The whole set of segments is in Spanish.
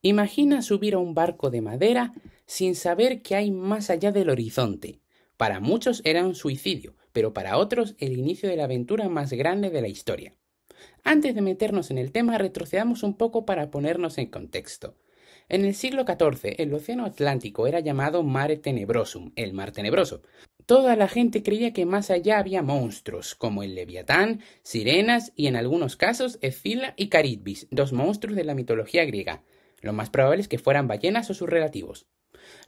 Imagina subir a un barco de madera sin saber qué hay más allá del horizonte. Para muchos era un suicidio, pero para otros el inicio de la aventura más grande de la historia. Antes de meternos en el tema, retrocedamos un poco para ponernos en contexto. En el siglo XIV, el océano Atlántico era llamado Mare Tenebrosum, el mar tenebroso. Toda la gente creía que más allá había monstruos, como el Leviatán, sirenas y en algunos casos Escila y Caribdis, dos monstruos de la mitología griega. Lo más probable es que fueran ballenas o sus relativos.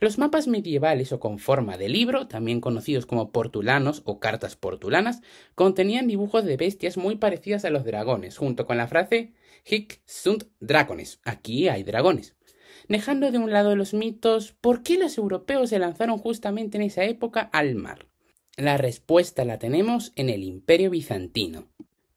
Los mapas medievales o con forma de libro, también conocidos como portulanos o cartas portulanas, contenían dibujos de bestias muy parecidas a los dragones, junto con la frase Hic sunt dragones, aquí hay dragones. Dejando de un lado los mitos, ¿por qué los europeos se lanzaron justamente en esa época al mar? La respuesta la tenemos en el Imperio Bizantino.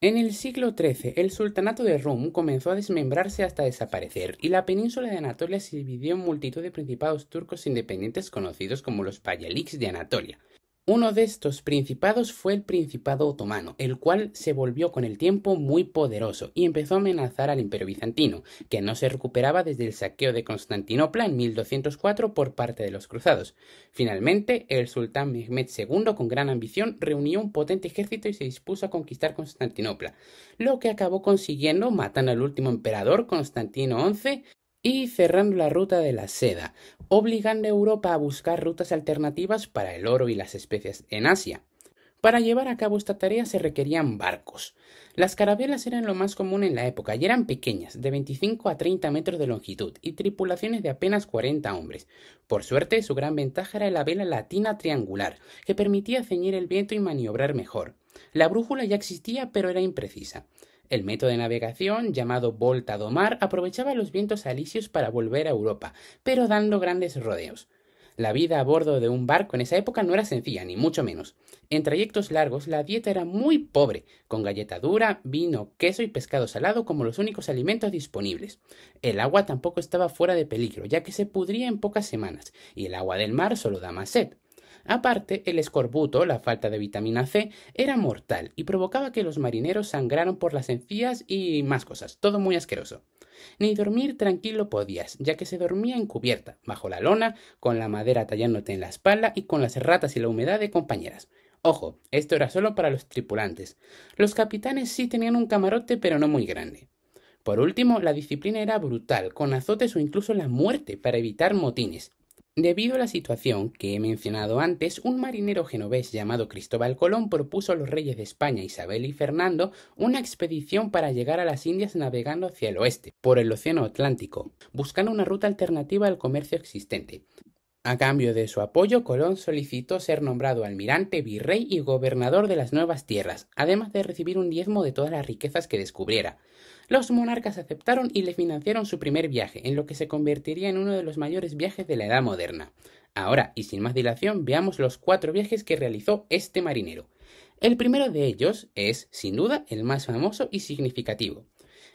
En el siglo XIII, el sultanato de Rum comenzó a desmembrarse hasta desaparecer, y la península de Anatolia se dividió en multitud de principados turcos independientes conocidos como los Payaliks de Anatolia. Uno de estos principados fue el Principado Otomano, el cual se volvió con el tiempo muy poderoso y empezó a amenazar al Imperio Bizantino, que no se recuperaba desde el saqueo de Constantinopla en 1204 por parte de los cruzados. Finalmente, el sultán Mehmed II, con gran ambición, reunió un potente ejército y se dispuso a conquistar Constantinopla, lo que acabó consiguiendo matando al último emperador, Constantino XI, y cerrando la ruta de la seda, obligando a Europa a buscar rutas alternativas para el oro y las especias en Asia. Para llevar a cabo esta tarea se requerían barcos. Las carabelas eran lo más común en la época y eran pequeñas, de 25 a 30 metros de longitud y tripulaciones de apenas 40 hombres. Por suerte, su gran ventaja era la vela latina triangular, que permitía ceñir el viento y maniobrar mejor. La brújula ya existía, pero era imprecisa. El método de navegación, llamado volta do mar, aprovechaba los vientos alisios para volver a Europa, pero dando grandes rodeos. La vida a bordo de un barco en esa época no era sencilla, ni mucho menos. En trayectos largos la dieta era muy pobre, con galleta dura, vino, queso y pescado salado como los únicos alimentos disponibles. El agua tampoco estaba fuera de peligro, ya que se pudría en pocas semanas, y el agua del mar solo da más sed. Aparte, el escorbuto, la falta de vitamina C, era mortal y provocaba que los marineros sangraran por las encías y más cosas, todo muy asqueroso. Ni dormir tranquilo podías, ya que se dormía en cubierta, bajo la lona, con la madera tallándote en la espalda y con las ratas y la humedad de compañeras. Ojo, esto era solo para los tripulantes. Los capitanes sí tenían un camarote, pero no muy grande. Por último, la disciplina era brutal, con azotes o incluso la muerte para evitar motines. Debido a la situación que he mencionado antes, un marinero genovés llamado Cristóbal Colón propuso a los reyes de España, Isabel y Fernando, una expedición para llegar a las Indias navegando hacia el oeste, por el Océano Atlántico, buscando una ruta alternativa al comercio existente. A cambio de su apoyo, Colón solicitó ser nombrado almirante, virrey y gobernador de las nuevas tierras, además de recibir un diezmo de todas las riquezas que descubriera. Los monarcas aceptaron y le financiaron su primer viaje, en lo que se convertiría en uno de los mayores viajes de la Edad Moderna. Ahora, y sin más dilación, veamos los 4 viajes que realizó este marinero. El primero de ellos es, sin duda, el más famoso y significativo.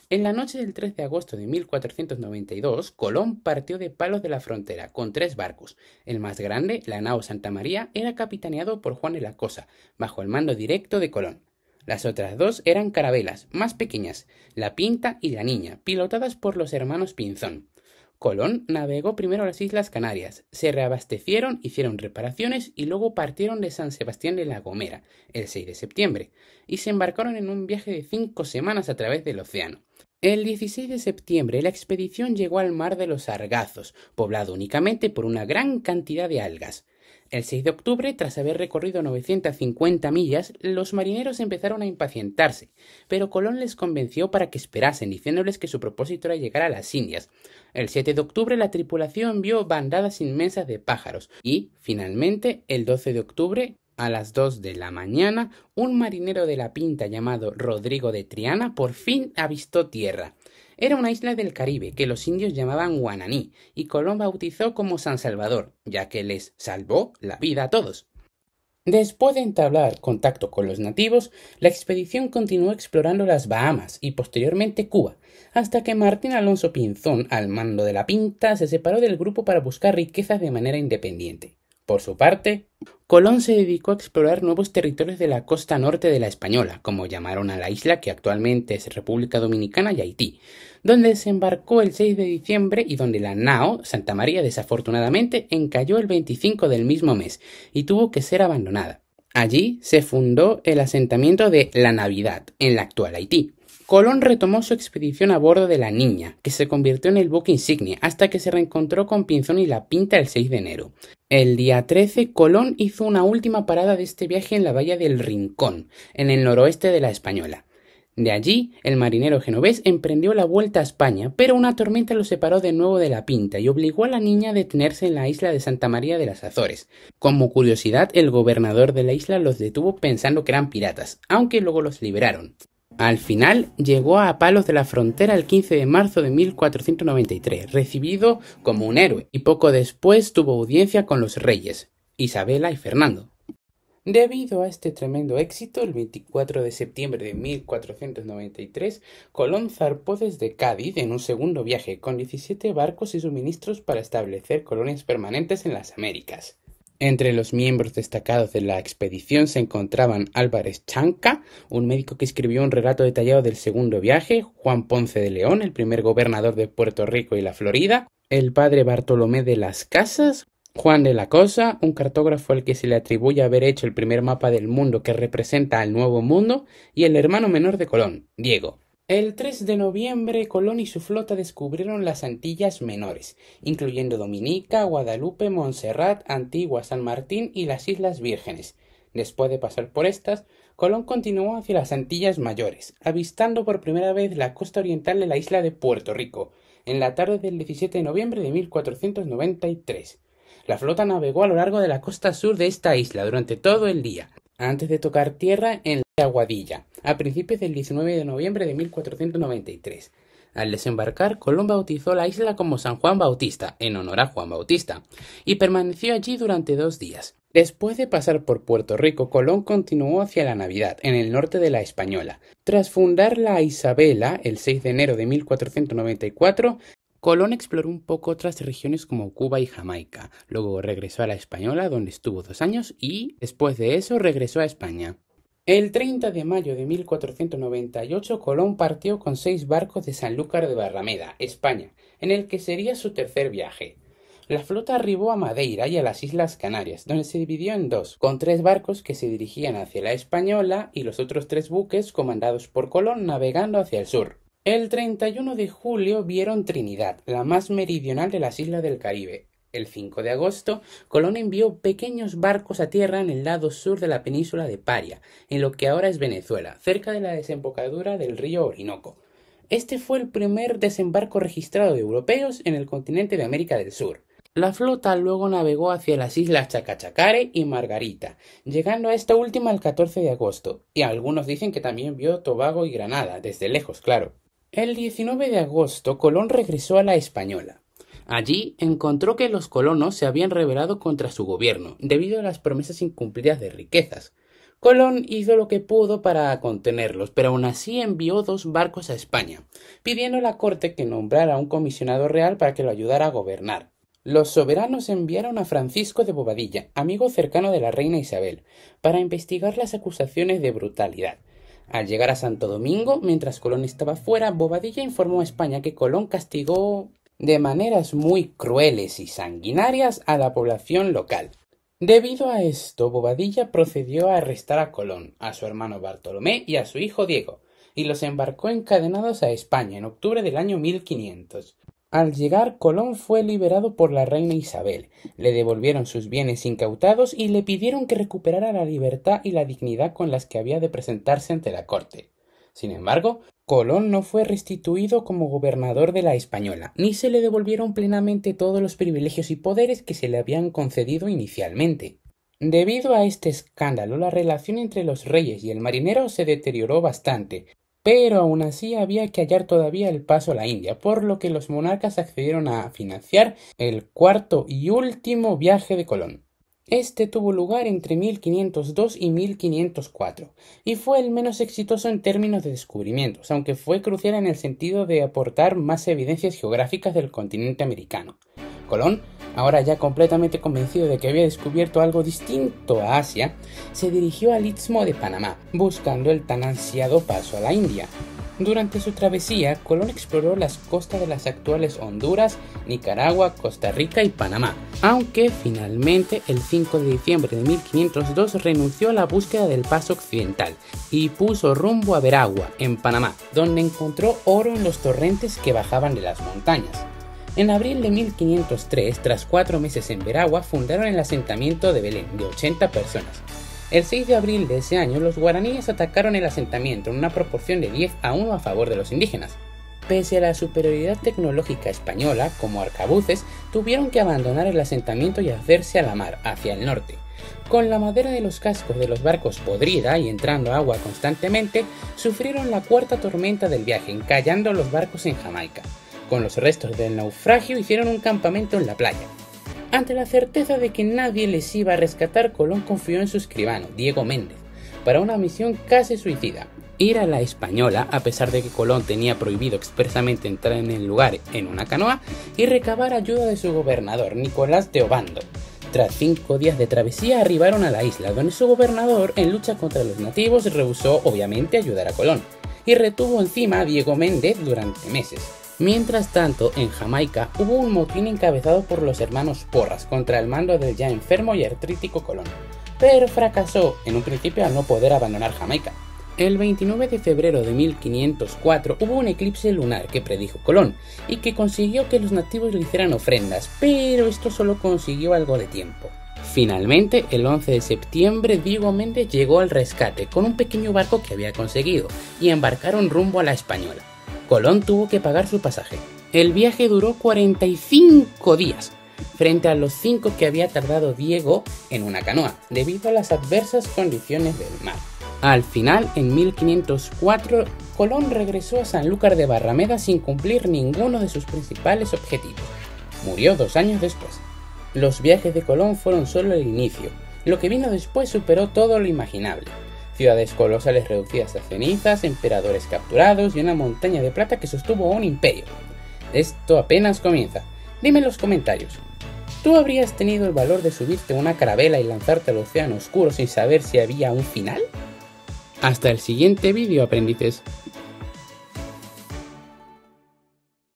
En la noche del 13 de agosto de 1492, Colón partió de Palos de la Frontera con 3 barcos. El más grande, la nao Santa María, era capitaneado por Juan de la Cosa, bajo el mando directo de Colón. Las otras 2 eran carabelas, más pequeñas, la Pinta y la Niña, pilotadas por los hermanos Pinzón. Colón navegó primero a las Islas Canarias, se reabastecieron, hicieron reparaciones y luego partieron de San Sebastián de la Gomera, el 6 de septiembre, y se embarcaron en un viaje de 5 semanas a través del océano. El 16 de septiembre la expedición llegó al mar de los Sargazos, poblado únicamente por una gran cantidad de algas. El 6 de octubre, tras haber recorrido 950 millas, los marineros empezaron a impacientarse, pero Colón les convenció para que esperasen, diciéndoles que su propósito era llegar a las Indias. El 7 de octubre la tripulación vio bandadas inmensas de pájaros y, finalmente, el 12 de octubre, a las 2 de la mañana, un marinero de la Pinta llamado Rodrigo de Triana por fin avistó tierra. Era una isla del Caribe que los indios llamaban Guananí y Colón bautizó como San Salvador, ya que les salvó la vida a todos. Después de entablar contacto con los nativos, la expedición continuó explorando las Bahamas y posteriormente Cuba, hasta que Martín Alonso Pinzón, al mando de la Pinta, se separó del grupo para buscar riquezas de manera independiente. Por su parte, Colón se dedicó a explorar nuevos territorios de la costa norte de la Española, como llamaron a la isla que actualmente es República Dominicana y Haití, donde desembarcó el 6 de diciembre y donde la nao Santa María desafortunadamente encalló el 25 del mismo mes y tuvo que ser abandonada. Allí se fundó el asentamiento de La Navidad, en la actual Haití. Colón retomó su expedición a bordo de la Niña, que se convirtió en el buque insignia, hasta que se reencontró con Pinzón y La Pinta el 6 de enero. El día 13, Colón hizo una última parada de este viaje en la bahía del Rincón, en el noroeste de la Española. De allí, el marinero genovés emprendió la vuelta a España, pero una tormenta lo separó de nuevo de La Pinta y obligó a la Niña a detenerse en la isla de Santa María de las Azores. Como curiosidad, el gobernador de la isla los detuvo pensando que eran piratas, aunque luego los liberaron. Al final, llegó a Palos de la Frontera el 15 de marzo de 1493, recibido como un héroe, y poco después tuvo audiencia con los reyes, Isabela y Fernando. Debido a este tremendo éxito, el 24 de septiembre de 1493, Colón zarpó desde Cádiz en un segundo viaje con 17 barcos y suministros para establecer colonias permanentes en las Américas. Entre los miembros destacados de la expedición se encontraban Álvarez Chanca, un médico que escribió un relato detallado del segundo viaje, Juan Ponce de León, el primer gobernador de Puerto Rico y la Florida, el padre Bartolomé de las Casas, Juan de la Cosa, un cartógrafo al que se le atribuye haber hecho el primer mapa del mundo que representa al Nuevo Mundo, y el hermano menor de Colón, Diego. El 3 de noviembre, Colón y su flota descubrieron las Antillas Menores, incluyendo Dominica, Guadalupe, Montserrat, Antigua, San Martín y las Islas Vírgenes. Después de pasar por estas, Colón continuó hacia las Antillas Mayores, avistando por primera vez la costa oriental de la isla de Puerto Rico, en la tarde del 17 de noviembre de 1493. La flota navegó a lo largo de la costa sur de esta isla durante todo el día, antes de tocar tierra en la Aguadilla, a principios del 19 de noviembre de 1493. Al desembarcar, Colón bautizó la isla como San Juan Bautista, en honor a Juan Bautista, y permaneció allí durante 2 días. Después de pasar por Puerto Rico, Colón continuó hacia la Navidad, en el norte de la Española. Tras fundar la Isabela, el 6 de enero de 1494, Colón exploró un poco otras regiones como Cuba y Jamaica. Luego regresó a la Española, donde estuvo 2 años, y después de eso regresó a España. El 30 de mayo de 1498, Colón partió con 6 barcos de Sanlúcar de Barrameda, España, en el que sería su tercer viaje. La flota arribó a Madeira y a las Islas Canarias, donde se dividió en 2, con 3 barcos que se dirigían hacia la Española y los otros 3 buques comandados por Colón navegando hacia el sur. El 31 de julio vieron Trinidad, la más meridional de las islas del Caribe. El 5 de agosto, Colón envió pequeños barcos a tierra en el lado sur de la península de Paria, en lo que ahora es Venezuela, cerca de la desembocadura del río Orinoco. Este fue el primer desembarco registrado de europeos en el continente de América del Sur. La flota luego navegó hacia las islas Chacachacare y Margarita, llegando a esta última el 14 de agosto, y algunos dicen que también vio Tobago y Granada, desde lejos, claro. El 19 de agosto, Colón regresó a la Española. Allí encontró que los colonos se habían rebelado contra su gobierno, debido a las promesas incumplidas de riquezas. Colón hizo lo que pudo para contenerlos, pero aún así envió 2 barcos a España, pidiendo a la corte que nombrara a un comisionado real para que lo ayudara a gobernar. Los soberanos enviaron a Francisco de Bobadilla, amigo cercano de la reina Isabel, para investigar las acusaciones de brutalidad. Al llegar a Santo Domingo, mientras Colón estaba fuera, Bobadilla informó a España que Colón castigó de maneras muy crueles y sanguinarias a la población local. Debido a esto, Bobadilla procedió a arrestar a Colón, a su hermano Bartolomé y a su hijo Diego, y los embarcó encadenados a España en octubre del año 1500. Al llegar, Colón fue liberado por la reina Isabel, le devolvieron sus bienes incautados y le pidieron que recuperara la libertad y la dignidad con las que había de presentarse ante la corte. Sin embargo, Colón no fue restituido como gobernador de la Española, ni se le devolvieron plenamente todos los privilegios y poderes que se le habían concedido inicialmente. Debido a este escándalo, la relación entre los reyes y el marinero se deterioró bastante, pero aún así había que hallar todavía el paso a la India, por lo que los monarcas accedieron a financiar el 4º y último viaje de Colón. Este tuvo lugar entre 1502 y 1504, y fue el menos exitoso en términos de descubrimientos, aunque fue crucial en el sentido de aportar más evidencias geográficas del continente americano. Colón, ahora ya completamente convencido de que había descubierto algo distinto a Asia, se dirigió al Istmo de Panamá, buscando el tan ansiado paso a la India. Durante su travesía, Colón exploró las costas de las actuales Honduras, Nicaragua, Costa Rica y Panamá, aunque finalmente el 5 de diciembre de 1502 renunció a la búsqueda del paso occidental y puso rumbo a Veragua, en Panamá, donde encontró oro en los torrentes que bajaban de las montañas. En abril de 1503, tras 4 meses en Veragua, fundaron el asentamiento de Belén, de 80 personas. El 6 de abril de ese año, los guaraníes atacaron el asentamiento en una proporción de 10-1 a favor de los indígenas. Pese a la superioridad tecnológica española, como arcabuces, tuvieron que abandonar el asentamiento y hacerse a la mar, hacia el norte. Con la madera de los cascos de los barcos podrida y entrando agua constantemente, sufrieron la 4ª tormenta del viaje, encallando los barcos en Jamaica. Con los restos del naufragio hicieron un campamento en la playa. Ante la certeza de que nadie les iba a rescatar, Colón confió en su escribano, Diego Méndez, para una misión casi suicida: ir a la Española, a pesar de que Colón tenía prohibido expresamente entrar en el lugar en una canoa, y recabar ayuda de su gobernador, Nicolás de Obando. Tras 5 días de travesía arribaron a la isla, donde su gobernador, en lucha contra los nativos, rehusó obviamente ayudar a Colón, y retuvo encima a Diego Méndez durante meses. Mientras tanto, en Jamaica hubo un motín encabezado por los hermanos Porras contra el mando del ya enfermo y artrítico Colón, pero fracasó en un principio al no poder abandonar Jamaica. El 29 de febrero de 1504 hubo un eclipse lunar que predijo Colón y que consiguió que los nativos le hicieran ofrendas, pero esto solo consiguió algo de tiempo. Finalmente, el 11 de septiembre, Diego Méndez llegó al rescate con un pequeño barco que había conseguido y embarcaron rumbo a la Española. Colón tuvo que pagar su pasaje. El viaje duró 45 días, frente a los 5 que había tardado Diego en una canoa, debido a las adversas condiciones del mar. Al final, en 1504, Colón regresó a Sanlúcar de Barrameda sin cumplir ninguno de sus principales objetivos. Murió 2 años después. Los viajes de Colón fueron solo el inicio. Lo que vino después superó todo lo imaginable. Ciudades colosales reducidas a cenizas, emperadores capturados y una montaña de plata que sostuvo un imperio. Esto apenas comienza. Dime en los comentarios, ¿tú habrías tenido el valor de subirte a una carabela y lanzarte al océano oscuro sin saber si había un final? Hasta el siguiente vídeo, aprendices.